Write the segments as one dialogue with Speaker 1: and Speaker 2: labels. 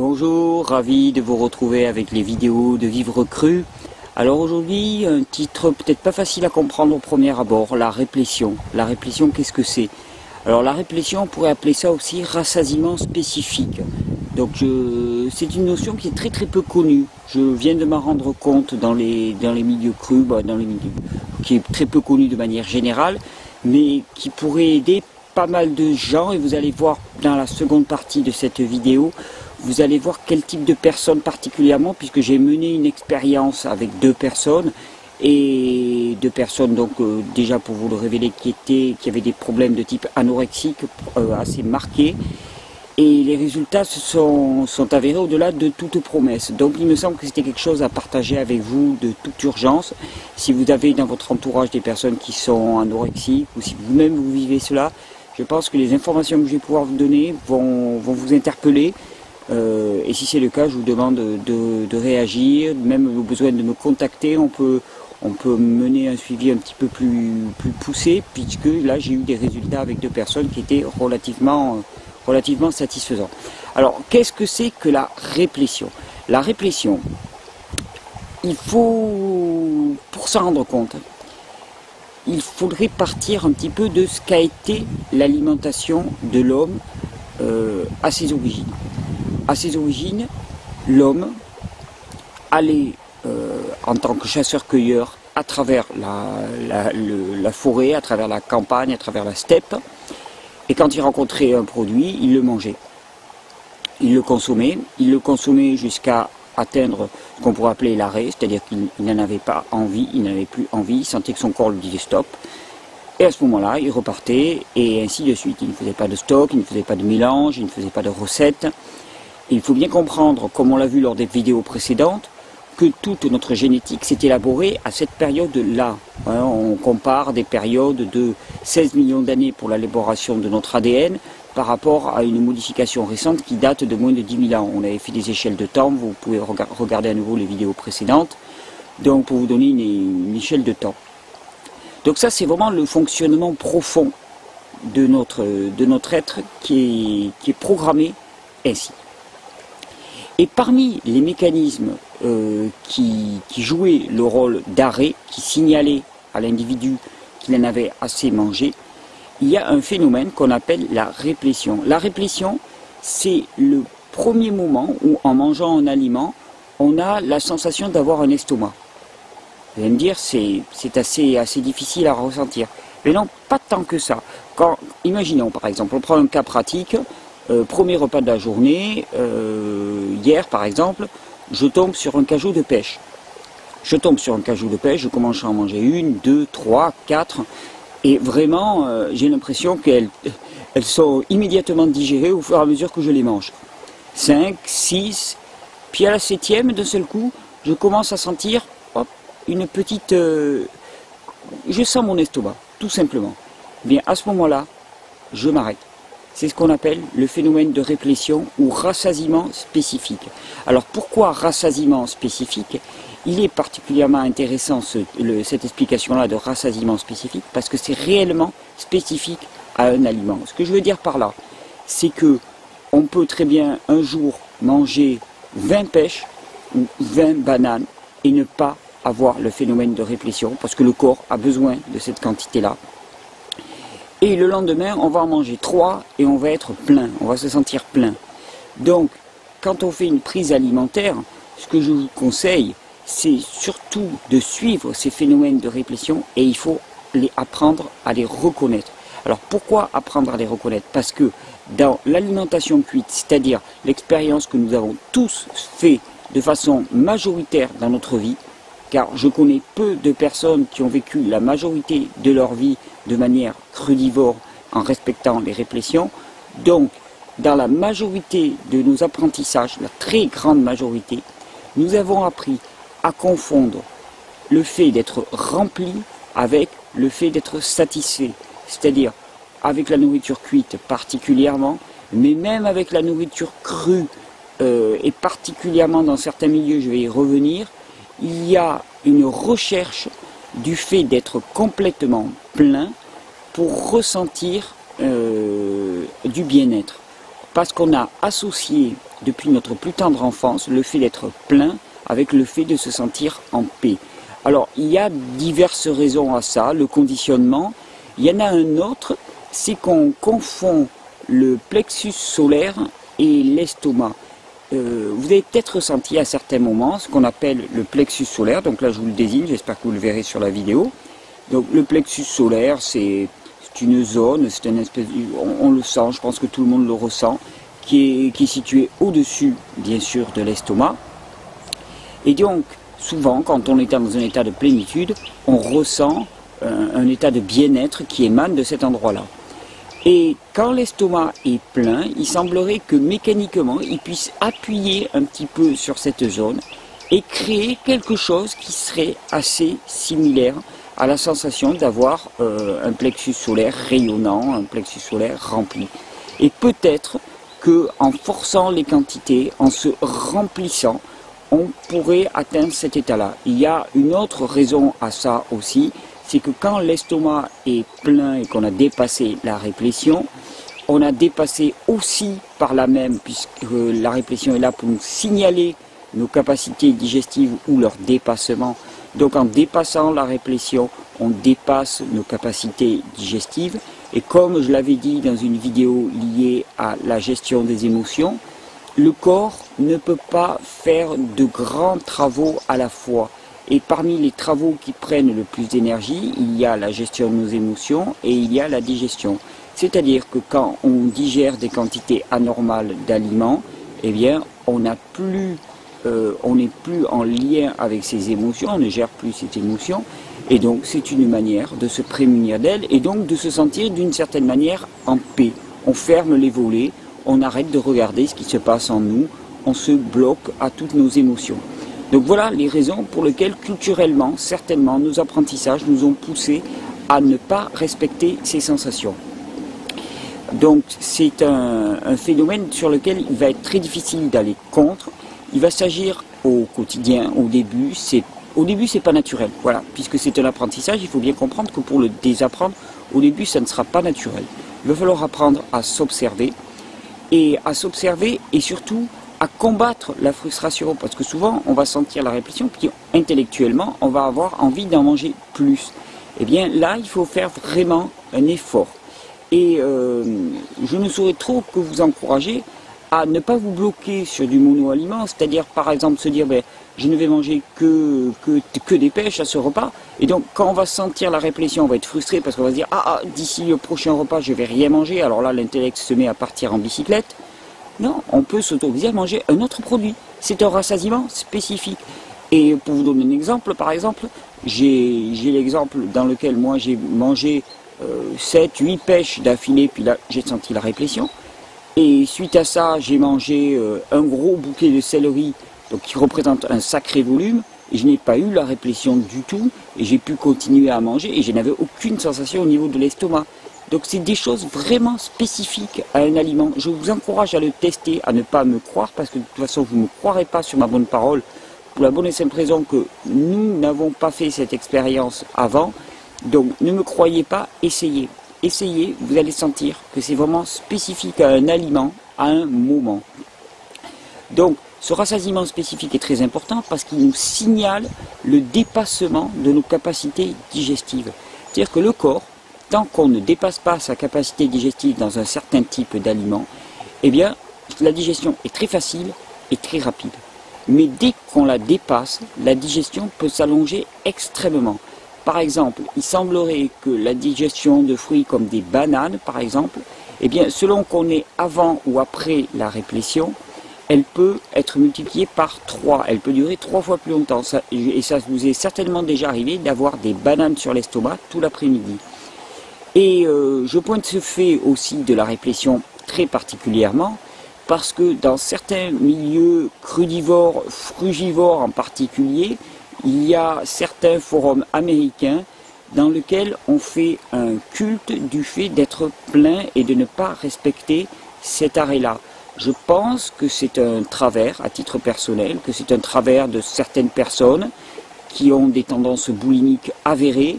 Speaker 1: Bonjour, ravi de vous retrouver avec les vidéos de Vivre Cru. Alors aujourd'hui, un titre peut-être pas facile à comprendre au premier abord, la réplétion. La réplétion, qu'est-ce que c'est? Alors la réplétion, on pourrait appeler ça aussi rassasiement spécifique. Donc c'est une notion qui est très peu connue. Je viens de m'en rendre compte dans les milieux crus, qui est très peu connue de manière générale, mais qui pourrait aider pas mal de gens. Et vous allez voir dans la seconde partie de cette vidéo, vous allez voir quel type de personnes particulièrement, puisque j'ai mené une expérience avec deux personnes, donc déjà pour vous le révéler, qui avaient des problèmes de type anorexique assez marqués, et les résultats sont avérés au-delà de toute promesse. Donc il me semble que c'était quelque chose à partager avec vous de toute urgence. Si vous avez dans votre entourage des personnes qui sont anorexiques, ou si vous-même vous vivez cela, je pense que les informations que je vais pouvoir vous donner vont vous interpeller. Et si c'est le cas, je vous demande de réagir, même au besoin de me contacter. On peut mener un suivi un petit peu plus poussé, puisque là j'ai eu des résultats avec deux personnes qui étaient relativement satisfaisants. Alors qu'est-ce que c'est que la réplétion? La réplétion, il faut, pour s'en rendre compte, il faudrait partir un petit peu de ce qu'a été l'alimentation de l'homme à ses origines. À ses origines, l'homme allait en tant que chasseur-cueilleur à travers la forêt, à travers la campagne, à travers la steppe, et quand il rencontrait un produit, il le mangeait. Il le consommait jusqu'à atteindre ce qu'on pourrait appeler l'arrêt, c'est-à-dire qu'il n'en avait pas envie, il n'avait plus envie, il sentait que son corps lui disait stop. Et à ce moment-là, il repartait, et ainsi de suite. Il ne faisait pas de stock, il ne faisait pas de mélange, il ne faisait pas de recettes. Il faut bien comprendre, comme on l'a vu lors des vidéos précédentes, que toute notre génétique s'est élaborée à cette période-là. On compare des périodes de 16 millions d'années pour l'élaboration de notre ADN par rapport à une modification récente qui date de moins de 10 000 ans. On avait fait des échelles de temps, vous pouvez regarder à nouveau les vidéos précédentes, donc pour vous donner une échelle de temps. Donc ça, c'est vraiment le fonctionnement profond de notre être qui est programmé ainsi. Et parmi les mécanismes qui jouaient le rôle d'arrêt, qui signalaient à l'individu qu'il en avait assez mangé, il y a un phénomène qu'on appelle la réplétion. La réplétion, c'est le premier moment où, en mangeant un aliment, on a la sensation d'avoir un estomac. Vous allez me dire, c'est assez difficile à ressentir. Mais non, pas tant que ça. Imaginons par exemple, on prend un cas pratique, premier repas de la journée, hier par exemple, je tombe sur un cajou de pêche. Je commence à en manger une, deux, trois, quatre, et vraiment j'ai l'impression qu'elles sont immédiatement digérées au fur et à mesure que je les mange. 5, 6, puis à la 7e, d'un seul coup, je commence à sentir une petite... je sens mon estomac, tout simplement. Bien, à ce moment-là, je m'arrête. C'est ce qu'on appelle le phénomène de réplétion ou rassasiement spécifique. Alors pourquoi rassasiement spécifique? Il est particulièrement intéressant cette explication-là de rassasiement spécifique parce que c'est réellement spécifique à un aliment. Ce que je veux dire par là, c'est que on peut très bien un jour manger 20 pêches ou 20 bananes et ne pas avoir le phénomène de réplétion parce que le corps a besoin de cette quantité-là. Et le lendemain, on va en manger 3 et on va être plein, on va se sentir plein. Donc, quand on fait une prise alimentaire, ce que je vous conseille, c'est surtout de suivre ces phénomènes de réplétion et il faut apprendre à les reconnaître. Alors, pourquoi apprendre à les reconnaître? Parce que dans l'alimentation cuite, c'est-à-dire l'expérience que nous avons tous fait de façon majoritaire dans notre vie, car je connais peu de personnes qui ont vécu la majorité de leur vie de manière crudivore en respectant les réplétions. Donc, dans la majorité de nos apprentissages, la très grande majorité, nous avons appris à confondre le fait d'être rempli avec le fait d'être satisfait. C'est-à-dire avec la nourriture cuite particulièrement, mais même avec la nourriture crue, et particulièrement dans certains milieux, je vais y revenir, il y a une recherche du fait d'être complètement plein pour ressentir du bien-être. Parce qu'on a associé depuis notre plus tendre enfance, le fait d'être plein avec le fait de se sentir en paix. Alors, il y a diverses raisons à ça, le conditionnement. Il y en a un autre, c'est qu'on confond le plexus solaire et l'estomac. Vous avez peut-être ressenti à certains moments ce qu'on appelle le plexus solaire. Donc là, je vous le désigne, j'espère que vous le verrez sur la vidéo. Donc le plexus solaire, c'est une zone, c'est une espèce, on le sent, je pense que tout le monde le ressent, qui est situé au-dessus, bien sûr, de l'estomac. Et donc, souvent, quand on est dans un état de plénitude, on ressent un état de bien-être qui émane de cet endroit-là. Et quand l'estomac est plein, il semblerait que mécaniquement, il puisse appuyer un petit peu sur cette zone et créer quelque chose qui serait assez similaire à la sensation d'avoir un plexus solaire rayonnant, un plexus solaire rempli. Et peut-être qu'en forçant les quantités, en se remplissant, on pourrait atteindre cet état-là. Il y a une autre raison à ça aussi, c'est que quand l'estomac est plein et qu'on a dépassé la réplétion, on a dépassé aussi par là même, puisque la réplétion est là pour nous signaler nos capacités digestives ou leur dépassement. Donc en dépassant la réplétion, on dépasse nos capacités digestives. Et comme je l'avais dit dans une vidéo liée à la gestion des émotions, le corps ne peut pas faire de grands travaux à la fois. Et parmi les travaux qui prennent le plus d'énergie, il y a la gestion de nos émotions et il y a la digestion. C'est-à-dire que quand on digère des quantités anormales d'aliments, eh bien, on n'est plus en lien avec ses émotions, on ne gère plus ses émotions. Et donc, c'est une manière de se prémunir d'elles et donc de se sentir d'une certaine manière en paix. On ferme les volets, on arrête de regarder ce qui se passe en nous, on se bloque à toutes nos émotions. Donc voilà les raisons pour lesquelles culturellement, certainement, nos apprentissages nous ont poussés à ne pas respecter ces sensations. Donc c'est un phénomène sur lequel il va être très difficile d'aller contre. Il va s'agir au quotidien, au début, c'est pas naturel. Voilà, puisque c'est un apprentissage, il faut bien comprendre que pour le désapprendre, au début, ça ne sera pas naturel. Il va falloir apprendre à s'observer et surtout à combattre la frustration, parce que souvent on va sentir la répétition, puis intellectuellement on va avoir envie d'en manger plus. Et bien là il faut faire vraiment un effort. Et je ne saurais trop que vous encourager à ne pas vous bloquer sur du mono-aliment, c'est-à-dire par exemple se dire ben, je ne vais manger que des pêches à ce repas, et donc quand on va sentir la répétition, on va être frustré parce qu'on va se dire d'ici le prochain repas je vais rien manger, alors là l'intellect se met à partir en bicyclette. Non, on peut s'autoriser à manger un autre produit. C'est un rassasiement spécifique. Et pour vous donner un exemple, par exemple, j'ai l'exemple dans lequel moi j'ai mangé 7-8 pêches d'affilée, puis là j'ai senti la réplétion. Et suite à ça, j'ai mangé un gros bouquet de céleri, donc qui représente un sacré volume, et je n'ai pas eu la réplétion du tout, et j'ai pu continuer à manger, et je n'avais aucune sensation au niveau de l'estomac. Donc c'est des choses vraiment spécifiques à un aliment. Je vous encourage à le tester, à ne pas me croire, parce que de toute façon vous ne me croirez pas sur ma bonne parole, pour la bonne et simple raison que nous n'avons pas fait cette expérience avant. Donc ne me croyez pas, essayez. Essayez, vous allez sentir que c'est vraiment spécifique à un aliment, à un moment. Donc ce rassasiement spécifique est très important parce qu'il nous signale le dépassement de nos capacités digestives. C'est-à-dire que le corps, tant qu'on ne dépasse pas sa capacité digestive dans un certain type d'aliment, eh bien, la digestion est très facile et très rapide. Mais dès qu'on la dépasse, la digestion peut s'allonger extrêmement. Par exemple, il semblerait que la digestion de fruits comme des bananes, par exemple, eh bien, selon qu'on est avant ou après la réplétion, elle peut être multipliée par 3. Elle peut durer 3 fois plus longtemps. Et ça vous est certainement déjà arrivé d'avoir des bananes sur l'estomac tout l'après-midi. Et je pointe ce fait aussi de la réplétion très particulièrement parce que dans certains milieux crudivores, frugivores en particulier, il y a certains forums américains dans lesquels on fait un culte du fait d'être plein et de ne pas respecter cet arrêt-là. Je pense que c'est un travers, à titre personnel, que c'est un travers de certaines personnes qui ont des tendances boulimiques avérées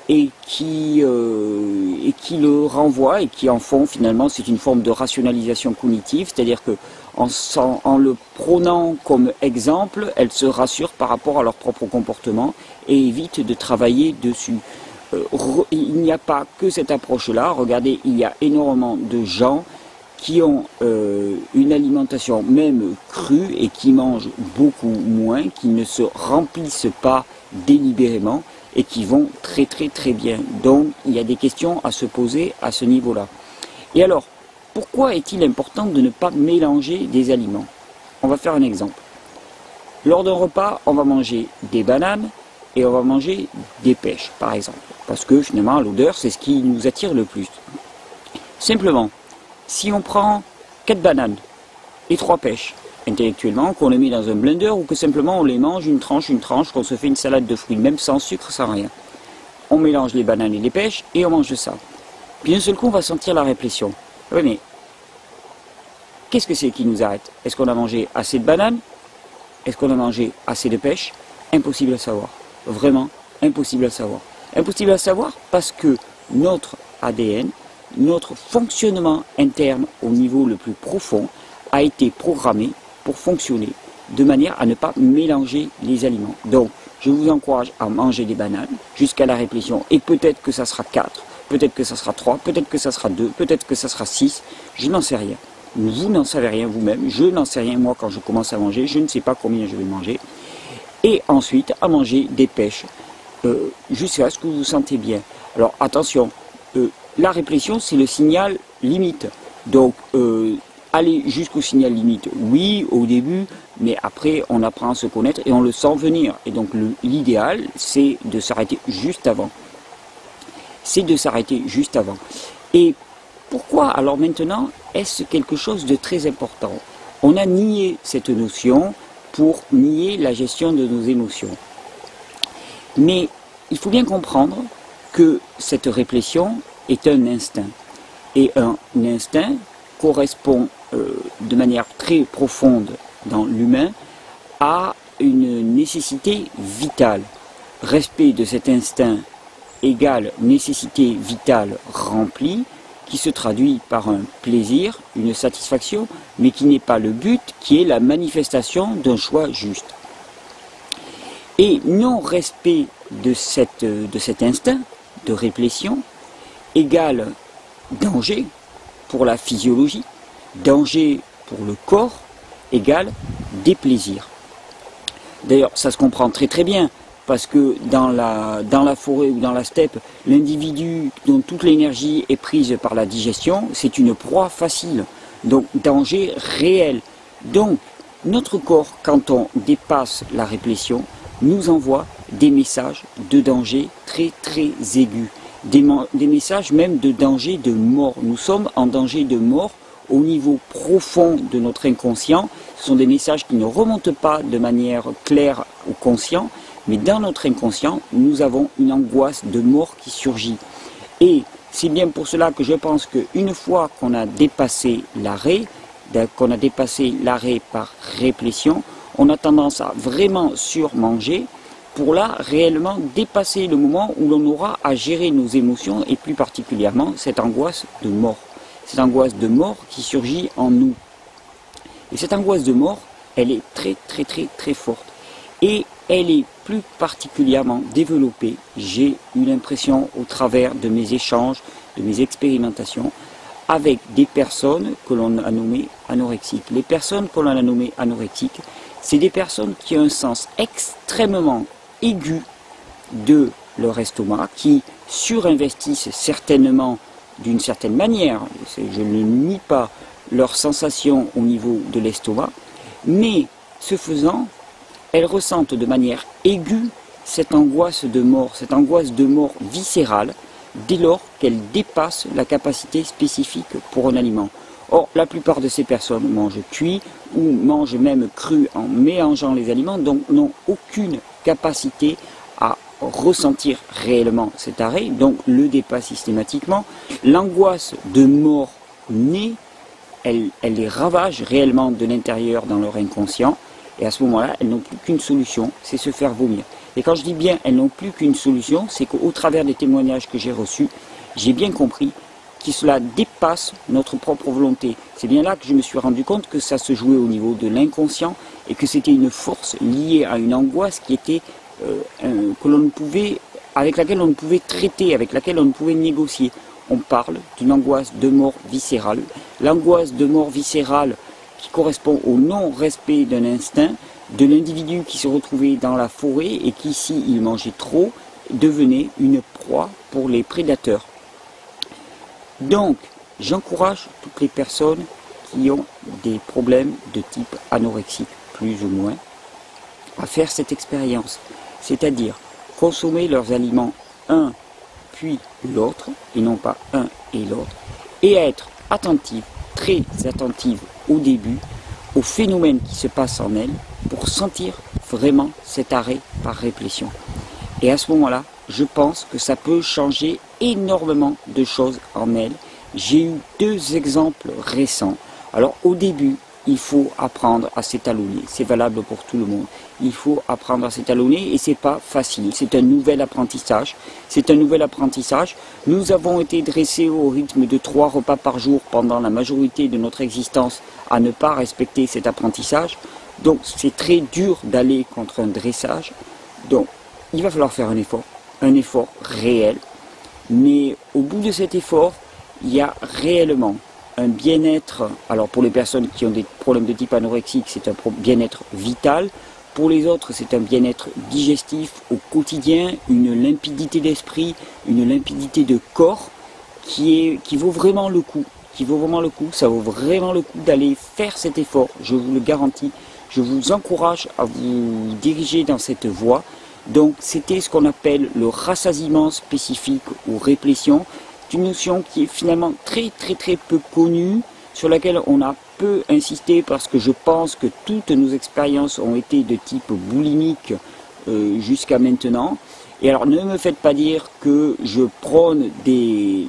Speaker 1: et qui le renvoient et qui en font finalement, c'est une forme de rationalisation cognitive, c'est-à-dire que en le prônant comme exemple, elles se rassurent par rapport à leur propre comportement et évitent de travailler dessus. Il n'y a pas que cette approche-là. Regardez, il y a énormément de gens qui ont une alimentation même crue et qui mangent beaucoup moins, qui ne se remplissent pas délibérément et qui vont très très très bien. Donc il y a des questions à se poser à ce niveau-là. Et alors, pourquoi est-il important de ne pas mélanger des aliments? On va faire un exemple. Lors d'un repas, on va manger des bananes et on va manger des pêches, par exemple. Parce que finalement, l'odeur, c'est ce qui nous attire le plus. Simplement, si on prend 4 bananes et 3 pêches, intellectuellement, qu'on les met dans un blender ou que simplement on les mange une tranche, qu'on se fait une salade de fruits, même sans sucre, sans rien. On mélange les bananes et les pêches et on mange ça. Puis d'un seul coup, on va sentir la réplétion. Oui, mais qu'est-ce que c'est qui nous arrête? Est-ce qu'on a mangé assez de bananes? Est-ce qu'on a mangé assez de pêches? Impossible à savoir. Vraiment impossible à savoir. Impossible à savoir parce que notre ADN, notre fonctionnement interne au niveau le plus profond, a été programmé pour fonctionner de manière à ne pas mélanger les aliments. Donc, je vous encourage à manger des bananes jusqu'à la réplétion. Et peut-être que ça sera 4, peut-être que ça sera 3, peut-être que ça sera 2, peut-être que ça sera 6. Je n'en sais rien. Vous n'en savez rien vous-même. Je n'en sais rien moi quand je commence à manger. Je ne sais pas combien je vais manger. Et ensuite, à manger des pêches jusqu'à ce que vous vous sentez bien. Alors, attention, la réplétion, c'est le signal limite. Donc, aller jusqu'au signal limite, oui, au début, mais après, on apprend à se connaître et on le sent venir. Et donc, l'idéal, c'est de s'arrêter juste avant. C'est de s'arrêter juste avant. Et pourquoi, alors maintenant, est-ce quelque chose de très important? On a nié cette notion pour nier la gestion de nos émotions. Mais il faut bien comprendre que cette réplétion est un instinct. Et un instinct correspond de manière très profonde dans l'humain à une nécessité vitale. Respect de cet instinct égale nécessité vitale remplie, qui se traduit par un plaisir, une satisfaction, mais qui n'est pas le but, qui est la manifestation d'un choix juste. Et non-respect de cet instinct de réplétion égale danger pour la physiologie, danger pour le corps, égale déplaisir. D'ailleurs, ça se comprend très très bien, parce que dans la forêt ou dans la steppe, l'individu dont toute l'énergie est prise par la digestion, c'est une proie facile, donc danger réel. Donc, notre corps, quand on dépasse la réplétion, nous envoie des messages de danger très très aigus, des messages même de danger de mort. Nous sommes en danger de mort au niveau profond de notre inconscient. Ce sont des messages qui ne remontent pas de manière claire au conscient, mais dans notre inconscient, nous avons une angoisse de mort qui surgit. Et c'est bien pour cela que je pense qu'une fois qu'on a dépassé l'arrêt, par réplétion, on a tendance à vraiment surmanger pour là réellement dépasser le moment où l'on aura à gérer nos émotions et plus particulièrement cette angoisse de mort. Cette angoisse de mort qui surgit en nous. Et cette angoisse de mort, elle est très très très très forte. Et elle est plus particulièrement développée, j'ai eu l'impression au travers de mes échanges, de mes expérimentations, avec des personnes que l'on a nommées anorexiques. Les personnes que l'on a nommées anorexiques, c'est des personnes qui ont un sens extrêmement aigu de leur estomac, qui surinvestissent certainement d'une certaine manière, je ne nie pas leurs sensations au niveau de l'estomac, mais ce faisant, elles ressentent de manière aiguë cette angoisse de mort viscérale, dès lors qu'elle dépasse la capacité spécifique pour un aliment. Or, la plupart de ces personnes mangent cuit ou mangent même cru en mélangeant les aliments, donc n'ont aucune capacité à ressentir réellement cet arrêt, donc le dépassent systématiquement. L'angoisse de mort née, elle les ravage réellement de l'intérieur dans leur inconscient, et à ce moment-là, elles n'ont plus qu'une solution, c'est se faire vomir. Et quand je dis bien elles n'ont plus qu'une solution, c'est qu'au travers des témoignages que j'ai reçus, j'ai bien compris que cela dépasse notre propre volonté. C'est bien là que je me suis rendu compte que ça se jouait au niveau de l'inconscient et que c'était une force liée à une angoisse qui était que l'on ne pouvait, avec laquelle on ne pouvait traiter, avec laquelle on ne pouvait négocier. On parle d'une angoisse de mort viscérale. L'angoisse de mort viscérale qui correspond au non-respect d'un instinct, de l'individu qui se retrouvait dans la forêt et qui, s'il mangeait trop, devenait une proie pour les prédateurs. Donc, j'encourage toutes les personnes qui ont des problèmes de type anorexique, plus ou moins, à faire cette expérience. C'est-à-dire consommer leurs aliments un puis l'autre, et non pas un et l'autre, et être attentive, très attentive au début, aux phénomènes qui se passent en elles, pour sentir vraiment cet arrêt par réplétion. Et à ce moment-là, je pense que ça peut changer énormément de choses en elles. J'ai eu 2 exemples récents. Alors au début, il faut apprendre à s'étalonner. C'est valable pour tout le monde. Il faut apprendre à s'étalonner et c'est pas facile. C'est un nouvel apprentissage. C'est un nouvel apprentissage. Nous avons été dressés au rythme de 3 repas par jour pendant la majorité de notre existence à ne pas respecter cet apprentissage. Donc c'est très dur d'aller contre un dressage. Donc il va falloir faire un effort réel. Mais au bout de cet effort, il y a réellement un bien-être. Alors pour les personnes qui ont des problèmes de type anorexique, c'est un bien-être vital. Pour les autres, c'est un bien-être digestif au quotidien, une limpidité d'esprit, une limpidité de corps qui vaut vraiment le coup. Ça vaut vraiment le coup d'aller faire cet effort, je vous le garantis. Je vous encourage à vous diriger dans cette voie. Donc c'était ce qu'on appelle le rassasiement spécifique ou réplétion. C'est une notion qui est finalement très peu connue, sur laquelle on a peu insisté parce que je pense que toutes nos expériences ont été de type boulimique jusqu'à maintenant. Et alors ne me faites pas dire que je prône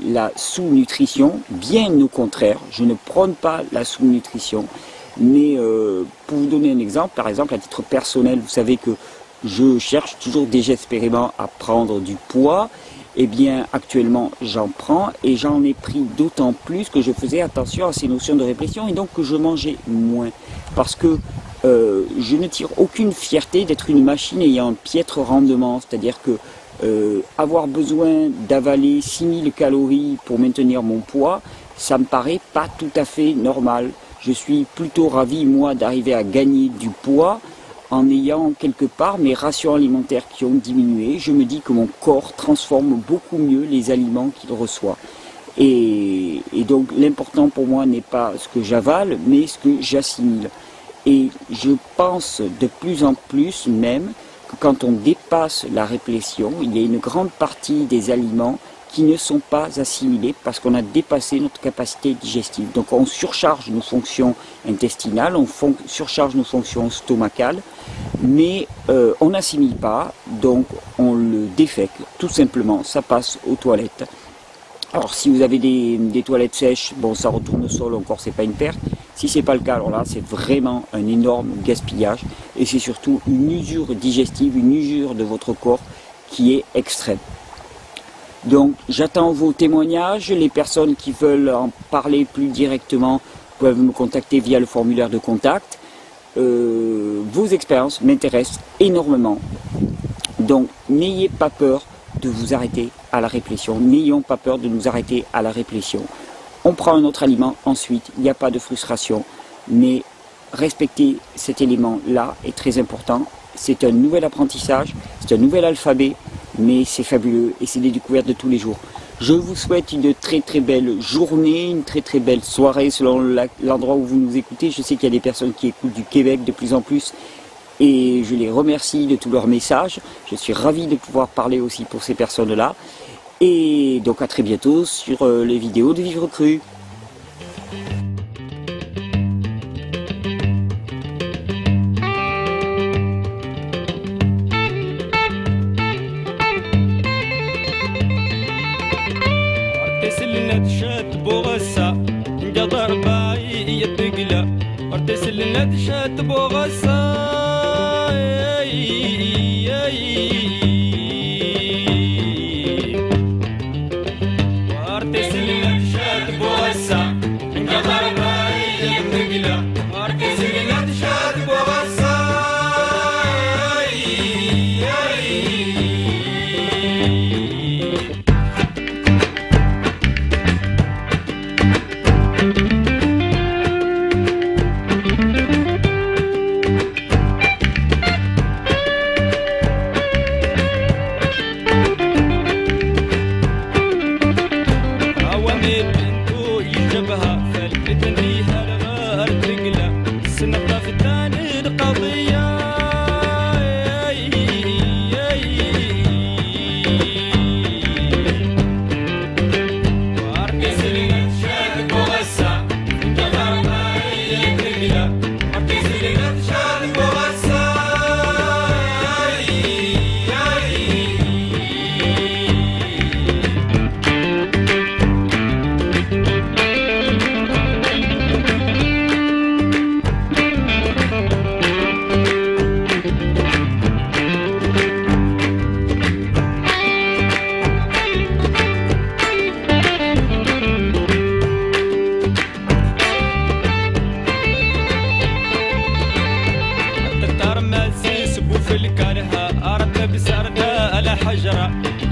Speaker 1: la sous-nutrition, bien au contraire, je ne prône pas la sous-nutrition. Mais pour vous donner un exemple, par exemple à titre personnel, vous savez que je cherche toujours désespérément à prendre du poids. Eh bien, actuellement, j'en prends et j'en ai pris d'autant plus que je faisais attention à ces notions de réplétion et donc que je mangeais moins. Parce que je ne tire aucune fierté d'être une machine ayant un piètre rendement. C'est-à-dire que avoir besoin d'avaler 6000 calories pour maintenir mon poids, ça me paraît pas tout à fait normal. Je suis plutôt ravi, moi, d'arriver à gagner du poids en ayant quelque part mes rations alimentaires qui ont diminué. Je me dis que mon corps transforme beaucoup mieux les aliments qu'il reçoit. Et donc l'important pour moi n'est pas ce que j'avale, mais ce que j'assimile. Et je pense de plus en plus même que quand on dépasse la réplétion, il y a une grande partie des aliments qui ne sont pas assimilés parce qu'on a dépassé notre capacité digestive. Donc on surcharge nos fonctions intestinales, on surcharge nos fonctions stomacales, mais on n'assimile pas, donc on le défèque, tout simplement, ça passe aux toilettes. Alors si vous avez des toilettes sèches, bon ça retourne au sol, encore c'est pas une perte. Si c'est pas le cas, alors là c'est vraiment un énorme gaspillage et c'est surtout une usure digestive, une usure de votre corps qui est extrême. Donc j'attends vos témoignages, les personnes qui veulent en parler plus directement peuvent me contacter via le formulaire de contact. Vos expériences m'intéressent énormément. Donc n'ayez pas peur de vous arrêter à la réplétion, n'ayons pas peur de nous arrêter à la réplétion. On prend un autre aliment, ensuite il n'y a pas de frustration, mais respecter cet élément-là est très important. C'est un nouvel apprentissage, c'est un nouvel alphabet, mais c'est fabuleux et c'est des découvertes de tous les jours. Je vous souhaite une très belle journée, une très belle soirée selon l'endroit où vous nous écoutez. Je sais qu'il y a des personnes qui écoutent du Québec de plus en plus et je les remercie de tous leurs messages. Je suis ravi de pouvoir parler aussi pour ces personnes-là. Et donc à très bientôt sur les vidéos de Vivre Cru.
Speaker 2: ارتسل ندشت بغصاي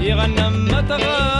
Speaker 2: يغنم متغنم